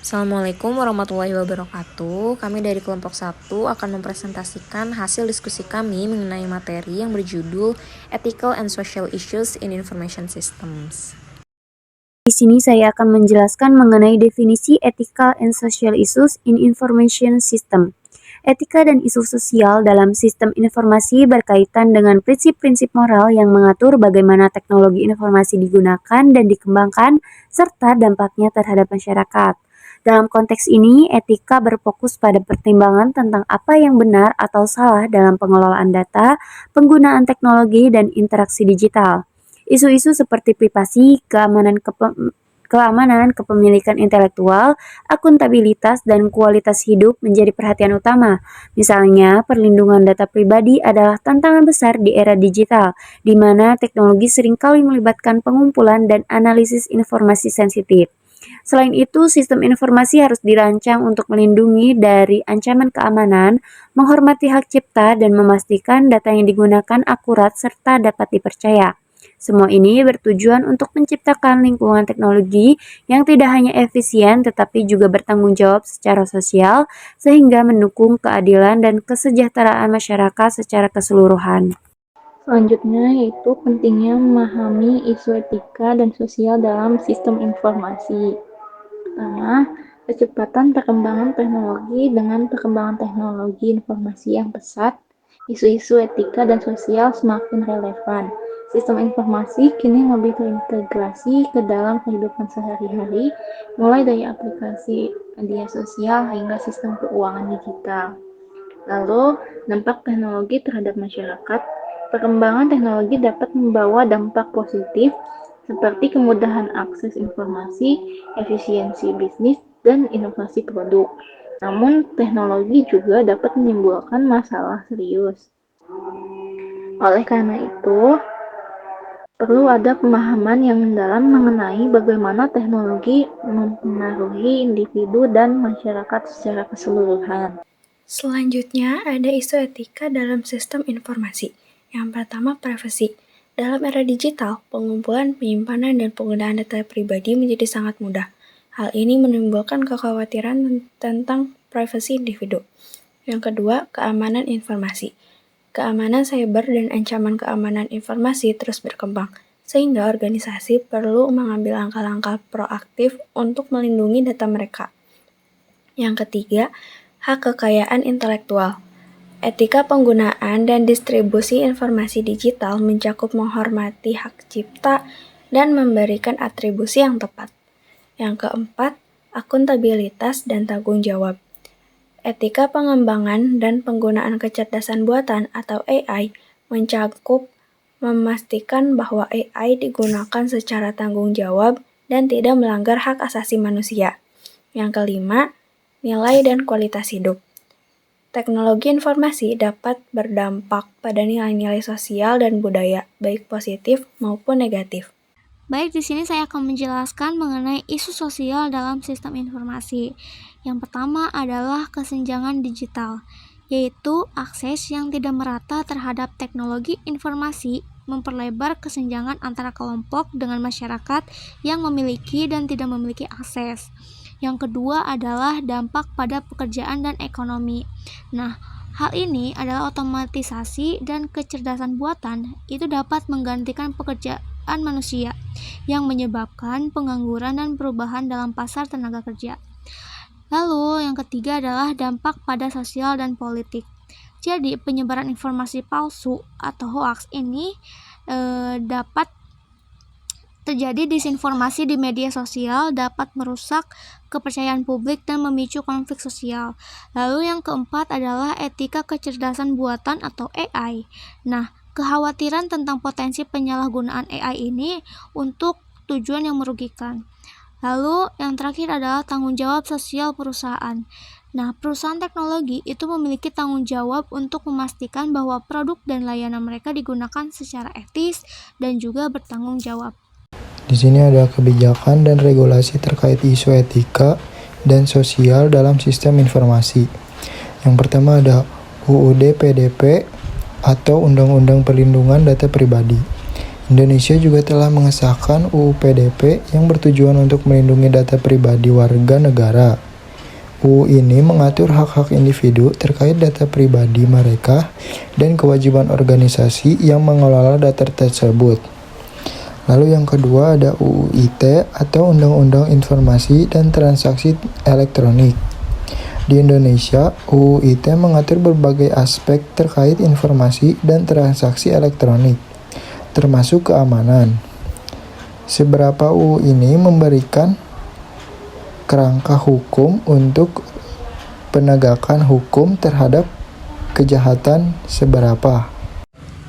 Assalamualaikum warahmatullahi wabarakatuh. Kami dari kelompok 1 akan mempresentasikan hasil diskusi kami mengenai materi yang berjudul Ethical and Social Issues in Information Systems. Di sini saya akan menjelaskan mengenai definisi Ethical and Social Issues in Information System. Etika dan isu sosial dalam sistem informasi berkaitan dengan prinsip-prinsip moral yang mengatur bagaimana teknologi informasi digunakan dan dikembangkan, serta dampaknya terhadap masyarakat. Dalam konteks ini, etika berfokus pada pertimbangan tentang apa yang benar atau salah dalam pengelolaan data, penggunaan teknologi, dan interaksi digital. Isu-isu seperti privasi, keamanan, kepemilikan intelektual, akuntabilitas, dan kualitas hidup menjadi perhatian utama. Misalnya, perlindungan data pribadi adalah tantangan besar di era digital, di mana teknologi seringkali melibatkan pengumpulan dan analisis informasi sensitif. Selain itu, sistem informasi harus dirancang untuk melindungi dari ancaman keamanan, menghormati hak cipta, dan memastikan data yang digunakan akurat serta dapat dipercaya. Semua ini bertujuan untuk menciptakan lingkungan teknologi yang tidak hanya efisien tetapi juga bertanggung jawab secara sosial sehingga mendukung keadilan dan kesejahteraan masyarakat secara keseluruhan. Selanjutnya yaitu pentingnya memahami isu etika dan sosial dalam sistem informasi. Pertama, kecepatan perkembangan teknologi dengan perkembangan teknologi informasi yang pesat, isu-isu etika dan sosial semakin relevan. Sistem informasi kini lebih terintegrasi ke dalam kehidupan sehari-hari, mulai dari aplikasi media sosial hingga sistem keuangan digital. Lalu, dampak teknologi terhadap masyarakat. Perkembangan teknologi dapat membawa dampak positif seperti kemudahan akses informasi, efisiensi bisnis, dan inovasi produk. Namun, teknologi juga dapat menimbulkan masalah serius. Oleh karena itu, perlu ada pemahaman yang mendalam mengenai bagaimana teknologi mempengaruhi individu dan masyarakat secara keseluruhan. Selanjutnya, ada isu etika dalam sistem informasi. Yang pertama, privasi. Dalam era digital, pengumpulan, penyimpanan, dan penggunaan data pribadi menjadi sangat mudah. Hal ini menimbulkan kekhawatiran tentang privasi individu. Yang kedua, keamanan informasi. Keamanan cyber dan ancaman keamanan informasi terus berkembang, sehingga organisasi perlu mengambil langkah-langkah proaktif untuk melindungi data mereka. Yang ketiga, hak kekayaan intelektual. Etika penggunaan dan distribusi informasi digital mencakup menghormati hak cipta dan memberikan atribusi yang tepat. Yang keempat, akuntabilitas dan tanggung jawab. Etika pengembangan dan penggunaan kecerdasan buatan atau AI mencakup memastikan bahwa AI digunakan secara tanggung jawab dan tidak melanggar hak asasi manusia. Yang kelima, nilai dan kualitas hidup. Teknologi informasi dapat berdampak pada nilai-nilai sosial dan budaya, baik positif maupun negatif. Baik, di sini saya akan menjelaskan mengenai isu sosial dalam sistem informasi. Yang pertama adalah kesenjangan digital, yaitu akses yang tidak merata terhadap teknologi informasi memperlebar kesenjangan antara kelompok dengan masyarakat yang memiliki dan tidak memiliki akses. Yang kedua adalah dampak pada pekerjaan dan ekonomi. Nah, hal ini adalah otomatisasi dan kecerdasan buatan itu dapat menggantikan pekerjaan manusia yang menyebabkan pengangguran dan perubahan dalam pasar tenaga kerja. Lalu, yang ketiga adalah dampak pada sosial dan politik. Jadi, penyebaran informasi palsu atau hoax ini dapat terjadi disinformasi di media sosial dapat merusak kepercayaan publik dan memicu konflik sosial. Lalu yang keempat adalah etika kecerdasan buatan atau AI. Nah, kekhawatiran tentang potensi penyalahgunaan AI ini untuk tujuan yang merugikan. Lalu yang terakhir adalah tanggung jawab sosial perusahaan. Nah, perusahaan teknologi itu memiliki tanggung jawab untuk memastikan bahwa produk dan layanan mereka digunakan secara etis dan juga bertanggung jawab. Di sini ada kebijakan dan regulasi terkait isu etika dan sosial dalam sistem informasi. Yang pertama ada UUD PDP atau Undang-Undang Perlindungan Data Pribadi. Indonesia juga telah mengesahkan UU PDP yang bertujuan untuk melindungi data pribadi warga negara. UU ini mengatur hak-hak individu terkait data pribadi mereka dan kewajiban organisasi yang mengelola data tersebut. Lalu yang kedua ada UU ITE atau Undang-Undang Informasi dan Transaksi Elektronik. Di Indonesia, UU ITE mengatur berbagai aspek terkait informasi dan transaksi elektronik, termasuk keamanan. Seberapa UU ini memberikan kerangka hukum untuk penegakan hukum terhadap kejahatan seberapa.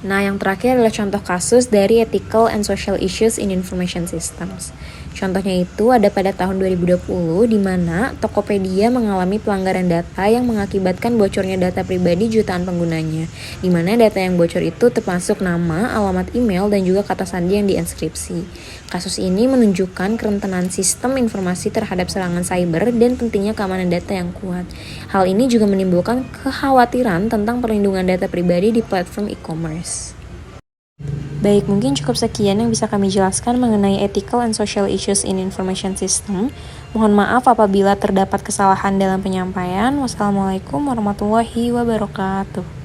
Nah, yang terakhir adalah contoh kasus dari Ethical and Social Issues in Information Systems. Contohnya itu ada pada tahun 2020 di mana Tokopedia mengalami pelanggaran data yang mengakibatkan bocornya data pribadi jutaan penggunanya, di mana data yang bocor itu termasuk nama, alamat email, dan juga kata sandi yang dienskripsi. Kasus ini menunjukkan kerentanan sistem informasi terhadap serangan cyber dan pentingnya keamanan data yang kuat. Hal ini juga menimbulkan kekhawatiran tentang perlindungan data pribadi di platform e-commerce. Baik, mungkin cukup sekian yang bisa kami jelaskan mengenai Ethical and Social Issues in Information System. Mohon maaf apabila terdapat kesalahan dalam penyampaian. Wassalamualaikum warahmatullahi wabarakatuh.